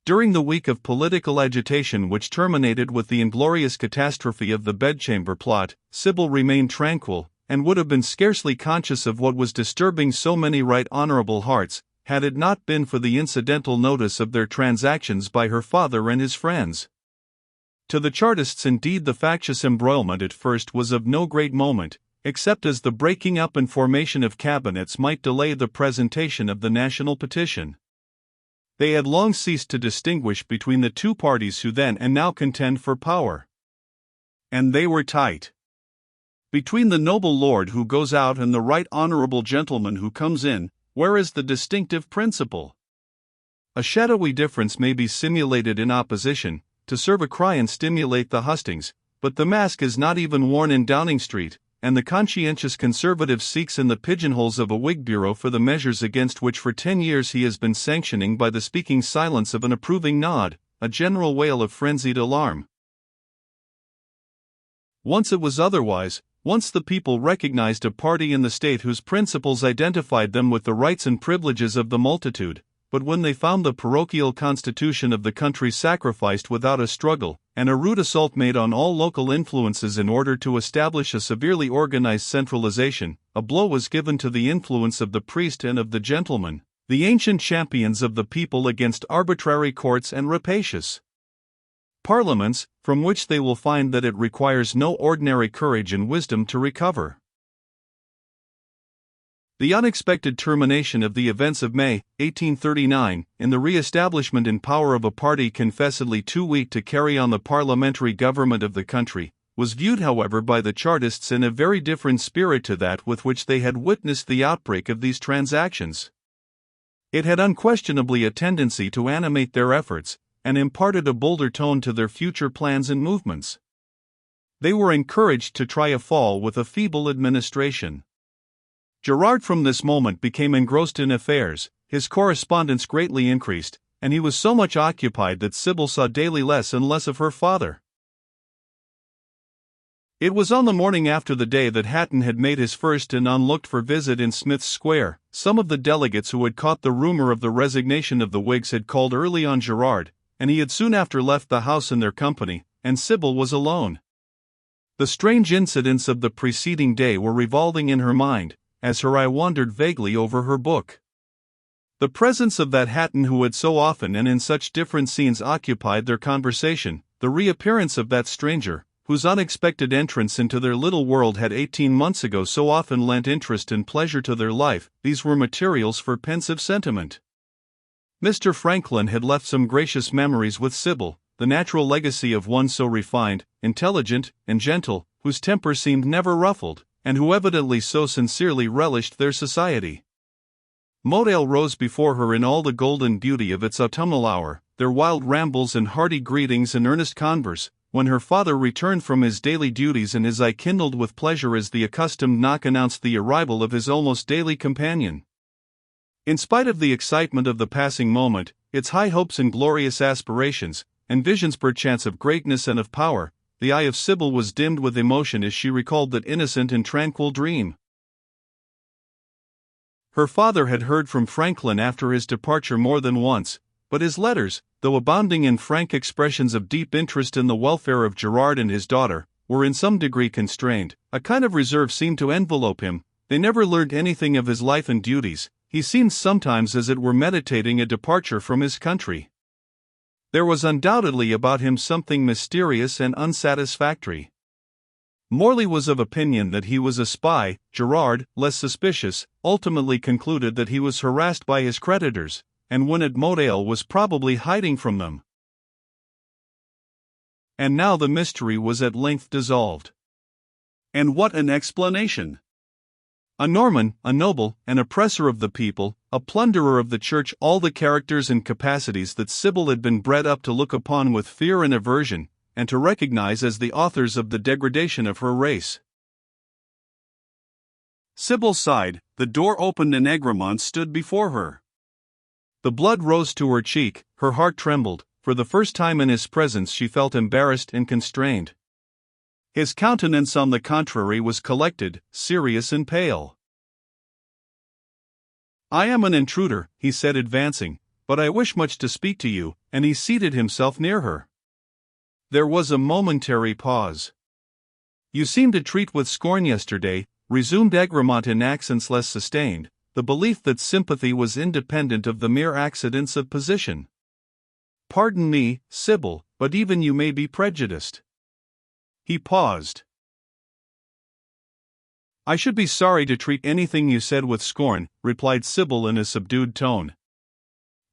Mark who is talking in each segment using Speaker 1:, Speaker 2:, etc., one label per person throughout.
Speaker 1: During the week of political agitation which terminated with the inglorious catastrophe of the bedchamber plot, Sybil remained tranquil, and would have been scarcely conscious of what was disturbing so many right honourable hearts, had it not been for the incidental notice of their transactions by her father and his friends. To the Chartists indeed the factious embroilment at first was of no great moment, except as the breaking up and formation of cabinets might delay the presentation of the national petition. They had long ceased to distinguish between the two parties who then and now contend for power. And they were tight. Between the noble lord who goes out and the right honourable gentleman who comes in, where is the distinctive principle? A shadowy difference may be simulated in opposition, to serve a cry and stimulate the hustings, but the mask is not even worn in Downing Street, and the conscientious conservative seeks in the pigeonholes of a Whig bureau for the measures against which for 10 years he has been sanctioning by the speaking silence of an approving nod, a general wail of frenzied alarm. Once it was otherwise. Once the people recognized a party in the state whose principles identified them with the rights and privileges of the multitude, but when they found the parochial constitution of the country sacrificed without a struggle, and a rude assault made on all local influences in order to establish a severely organized centralization, a blow was given to the influence of the priest and of the gentleman, the ancient champions of the people against arbitrary courts and rapacious parliaments, from which they will find that it requires no ordinary courage and wisdom to recover. The unexpected termination of the events of May, 1839, in the re-establishment in power of a party confessedly too weak to carry on the parliamentary government of the country, was viewed however by the Chartists in a very different spirit to that with which they had witnessed the outbreak of these transactions. It had unquestionably a tendency to animate their efforts, and imparted a bolder tone to their future plans and movements. They were encouraged to try a fall with a feeble administration. Gerard from this moment became engrossed in affairs, his correspondence greatly increased, and he was so much occupied that Sybil saw daily less and less of her father. It was on the morning after the day that Hatton had made his first and unlooked-for visit in Smith's Square. Some of the delegates who had caught the rumour of the resignation of the Whigs had called early on Gerard, and he had soon after left the house in their company, and Sybil was alone. The strange incidents of the preceding day were revolving in her mind, as her eye wandered vaguely over her book. The presence of that Hatton who had so often and in such different scenes occupied their conversation, the reappearance of that stranger, whose unexpected entrance into their little world had 18 months ago so often lent interest and pleasure to their life, these were materials for pensive sentiment. Mr. Franklin had left some gracious memories with Sybil, the natural legacy of one so refined, intelligent, and gentle, whose temper seemed never ruffled, and who evidently so sincerely relished their society. Modale rose before her in all the golden beauty of its autumnal hour, their wild rambles and hearty greetings and earnest converse, when her father returned from his daily duties and his eye kindled with pleasure as the accustomed knock announced the arrival of his almost daily companion. In spite of the excitement of the passing moment, its high hopes and glorious aspirations, and visions perchance of greatness and of power, the eye of Sybil was dimmed with emotion as she recalled that innocent and tranquil dream. Her father had heard from Franklin after his departure more than once, but his letters, though abounding in frank expressions of deep interest in the welfare of Gerard and his daughter, were in some degree constrained. A kind of reserve seemed to envelope him. They never learned anything of his life and duties. He seemed sometimes as it were meditating a departure from his country. There was undoubtedly about him something mysterious and unsatisfactory. Morley was of opinion that he was a spy. Gerard, less suspicious, ultimately concluded that he was harassed by his creditors, and when at Modale was probably hiding from them. And now the mystery was at length dissolved. And what an explanation! A Norman, a noble, an oppressor of the people, a plunderer of the church, all the characters and capacities that Sybil had been bred up to look upon with fear and aversion, and to recognize as the authors of the degradation of her race. Sybil sighed. The door opened and Egremont stood before her. The blood rose to her cheek, her heart trembled. For the first time in his presence she felt embarrassed and constrained. His countenance on the contrary was collected, serious and pale. "I am an intruder," he said advancing, but I wish much to speak to you," and he seated himself near her. There was a momentary pause. "You seemed to treat with scorn yesterday," resumed Egremont in accents less sustained, "the belief that sympathy was independent of the mere accidents of position. Pardon me, Sybil, but even you may be prejudiced." He paused. "I should be sorry to treat anything you said with scorn," replied Sybil in a subdued tone.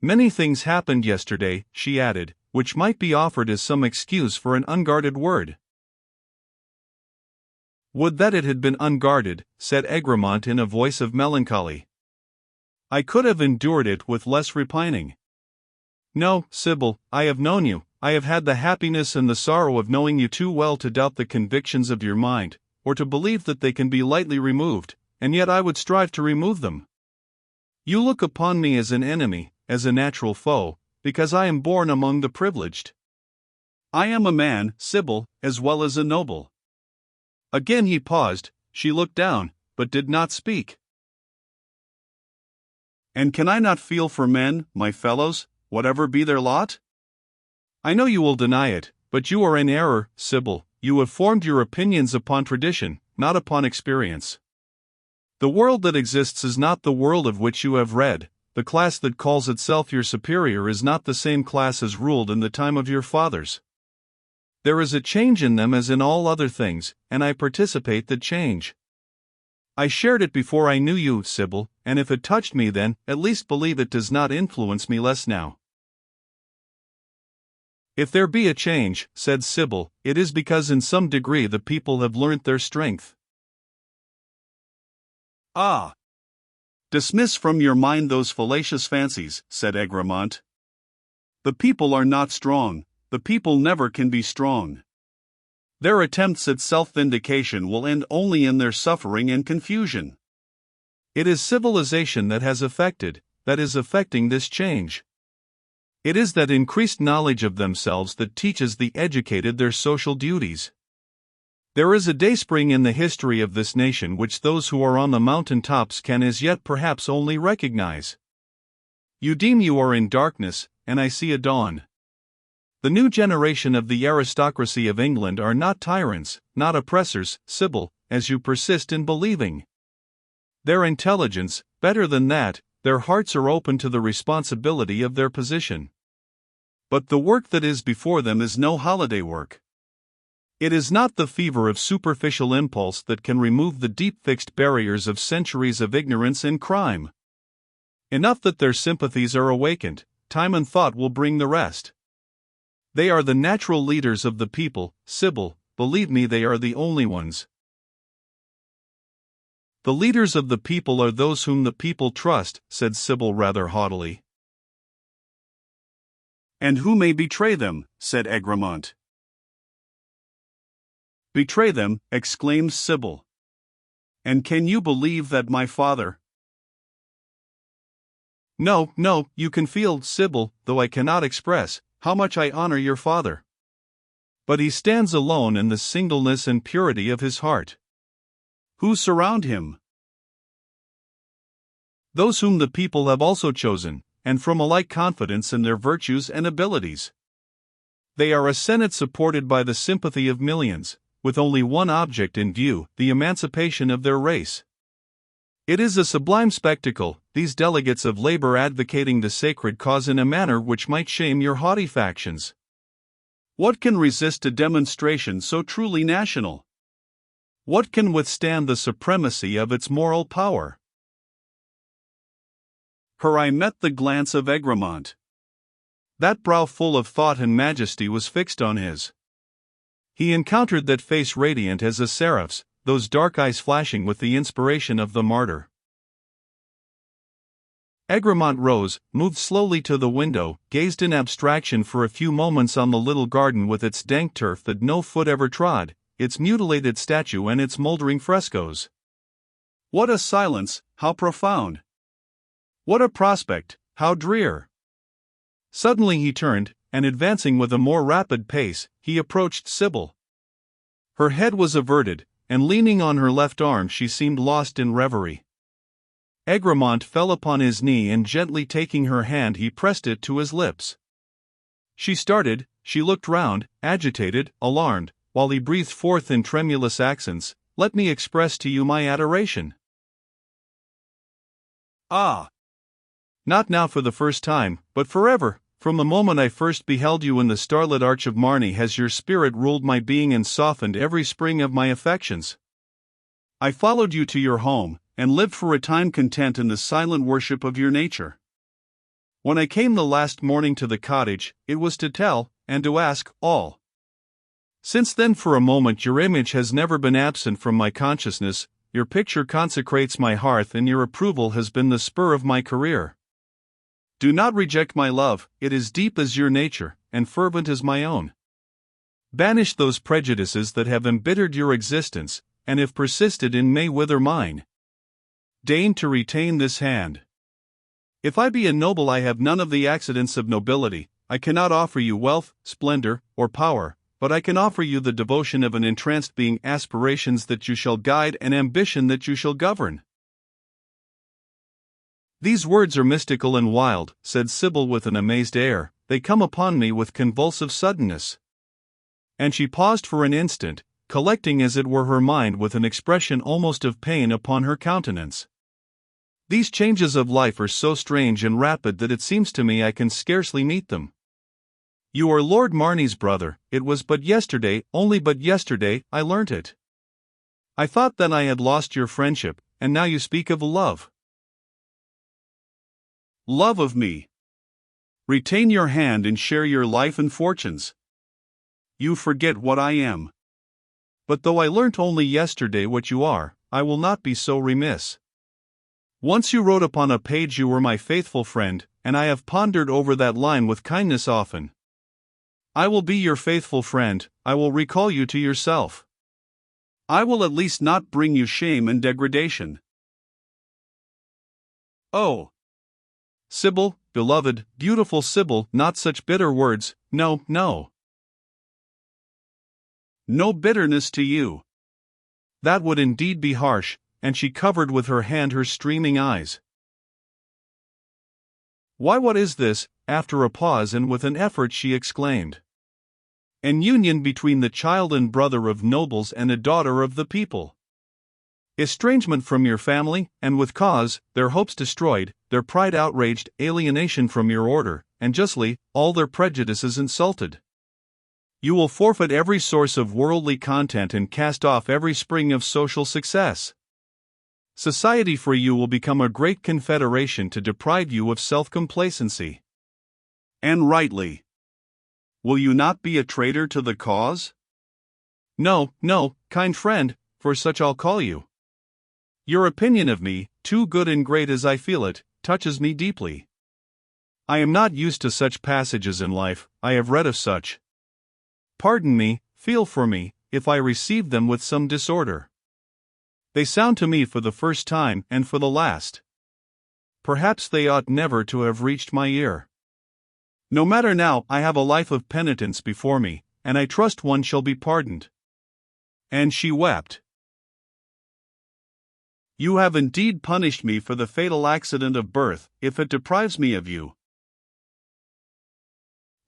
Speaker 1: "Many things happened yesterday," she added, "which might be offered as some excuse for an unguarded word." "Would that it had been unguarded," said Egremont in a voice of melancholy. "I could have endured it with less repining. No, Sybil, I have known you, I have had the happiness and the sorrow of knowing you too well to doubt the convictions of your mind, or to believe that they can be lightly removed, and yet I would strive to remove them. You look upon me as an enemy, as a natural foe, because I am born among the privileged. I am a man, Sybil, as well as a noble." Again he paused. She looked down, but did not speak. "And can I not feel for men, my fellows, whatever be their lot? I know you will deny it, but you are in error, Sybil. You have formed your opinions upon tradition, not upon experience. The world that exists is not the world of which you have read. The class that calls itself your superior is not the same class as ruled in the time of your fathers. There is a change in them as in all other things, and I participate that change. I shared it before I knew you, Sybil, and if it touched me then, at least believe it does not influence me less now." "If there be a change," said Sybil, "it is because in some degree the people have learnt their strength." "Ah! Dismiss from your mind those fallacious fancies," said Egremont. "The people are not strong. The people never can be strong. Their attempts at self-vindication will end only in their suffering and confusion. It is civilization that has effected, that is effecting this change. It is that increased knowledge of themselves that teaches the educated their social duties. There is a dayspring in the history of this nation which those who are on the mountain tops can as yet perhaps only recognize. You deem you are in darkness, and I see a dawn. The new generation of the aristocracy of England are not tyrants, not oppressors, Sybil, as you persist in believing. Their intelligence, better than that, their hearts are open to the responsibility of their position. But the work that is before them is no holiday work. It is not the fever of superficial impulse that can remove the deep-fixed barriers of centuries of ignorance and crime. Enough that their sympathies are awakened, time and thought will bring the rest. They are the natural leaders of the people, Sybil, believe me, they are the only ones. The leaders of the people are those whom the people trust," said Sybil rather haughtily. "And who may betray them?" said Egremont. "Betray them," exclaimed Sybil. "And can you believe that my father—" No, you can feel, Sybil, though I cannot express, how much I honor your father. But he stands alone in the singleness and purity of his heart. Who surround him? Those whom the people have also chosen, and from a like confidence in their virtues and abilities. They are a Senate supported by the sympathy of millions, with only one object in view, the emancipation of their race. It is a sublime spectacle, these delegates of labor advocating the sacred cause in a manner which might shame your haughty factions. What can resist a demonstration so truly national? What can withstand the supremacy of its moral power? Her eye met the glance of Egremont. That brow full of thought and majesty was fixed on his. He encountered that face radiant as a seraph's, those dark eyes flashing with the inspiration of the martyr. Egremont rose, moved slowly to the window, gazed in abstraction for a few moments on the little garden with its dank turf that no foot ever trod, its mutilated statue and its moldering frescoes. What a silence, how profound! What a prospect, how drear! Suddenly he turned, and advancing with a more rapid pace, he approached Sybil. Her head was averted, and leaning on her left arm she seemed lost in reverie. Egremont fell upon his knee and gently taking her hand he pressed it to his lips. She started, she looked round, agitated, alarmed, while he breathed forth in tremulous accents, "Let me express to you my adoration." "Ah! Not now for the first time, but forever. From the moment I first beheld you in the starlit arch of Marny has your spirit ruled my being and softened every spring of my affections. I followed you to your home, and lived for a time content in the silent worship of your nature. When I came the last morning to the cottage, it was to tell, and to ask, all. Since then for a moment your image has never been absent from my consciousness, your picture consecrates my hearth and your approval has been the spur of my career. Do not reject my love, it is deep as your nature, and fervent as my own. Banish those prejudices that have embittered your existence, and if persisted in may wither mine. Deign to retain this hand. If I be a noble I have none of the accidents of nobility, I cannot offer you wealth, splendor, or power, but I can offer you the devotion of an entranced being, aspirations that you shall guide and ambition that you shall govern. These words are mystical and wild, said Sybil with an amazed air, they come upon me with convulsive suddenness. And she paused for an instant, collecting as it were her mind with an expression almost of pain upon her countenance. These changes of life are so strange and rapid that it seems to me I can scarcely meet them. You are Lord Marny's brother, it was but yesterday, only but yesterday, I learnt it. I thought then I had lost your friendship, and now you speak of love. Love of me. Retain your hand and share your life and fortunes. You forget what I am. But though I learnt only yesterday what you are, I will not be so remiss. Once you wrote upon a page you were my faithful friend, and I have pondered over that line with kindness often. I will be your faithful friend, I will recall you to yourself. I will at least not bring you shame and degradation. Oh! Sybil, beloved, beautiful Sybil, not such bitter words, no, no. No bitterness to you. That would indeed be harsh, and she covered with her hand her streaming eyes. Why, what is this? After a pause and with an effort she exclaimed. An union between the child and brother of nobles and a daughter of the people. Estrangement from your family, and with cause, their hopes destroyed, their pride outraged, alienation from your order, and justly, all their prejudices insulted. You will forfeit every source of worldly content and cast off every spring of social success. Society for you will become a great confederation to deprive you of self-complacency. And rightly. Will you not be a traitor to the cause? No, no, kind friend, for such I'll call you. Your opinion of me, too good and great as I feel it, touches me deeply. I am not used to such passages in life, I have read of such. Pardon me, feel for me, if I receive them with some disorder. They sound to me for the first time and for the last. Perhaps they ought never to have reached my ear. No matter now, I have a life of penitence before me, and I trust one shall be pardoned. And she wept. You have indeed punished me for the fatal accident of birth, if it deprives me of you.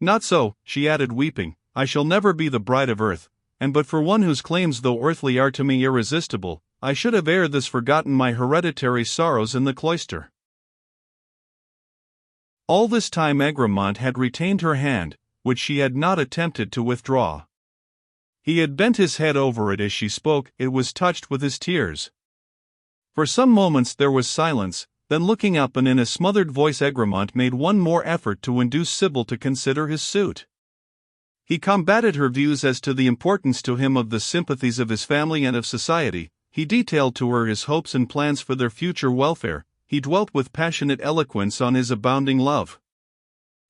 Speaker 1: Not so, she added weeping, I shall never be the bride of earth, and but for one whose claims though earthly are to me irresistible, I should have ere this forgotten my hereditary sorrows in the cloister. All this time Egremont had retained her hand, which she had not attempted to withdraw. He had bent his head over it as she spoke, it was touched with his tears. For some moments there was silence, then looking up and in a smothered voice Egremont made one more effort to induce Sybil to consider his suit. He combated her views as to the importance to him of the sympathies of his family and of society, he detailed to her his hopes and plans for their future welfare, he dwelt with passionate eloquence on his abounding love.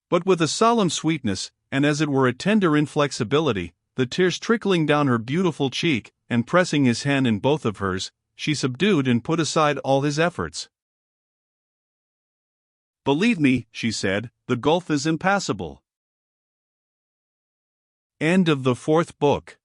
Speaker 1: But with a solemn sweetness, and as it were a tender inflexibility, the tears trickling down her beautiful cheek, and pressing his hand in both of hers, she subdued and put aside all his efforts. Believe me, she said, the gulf is impassable. End of the 4th book.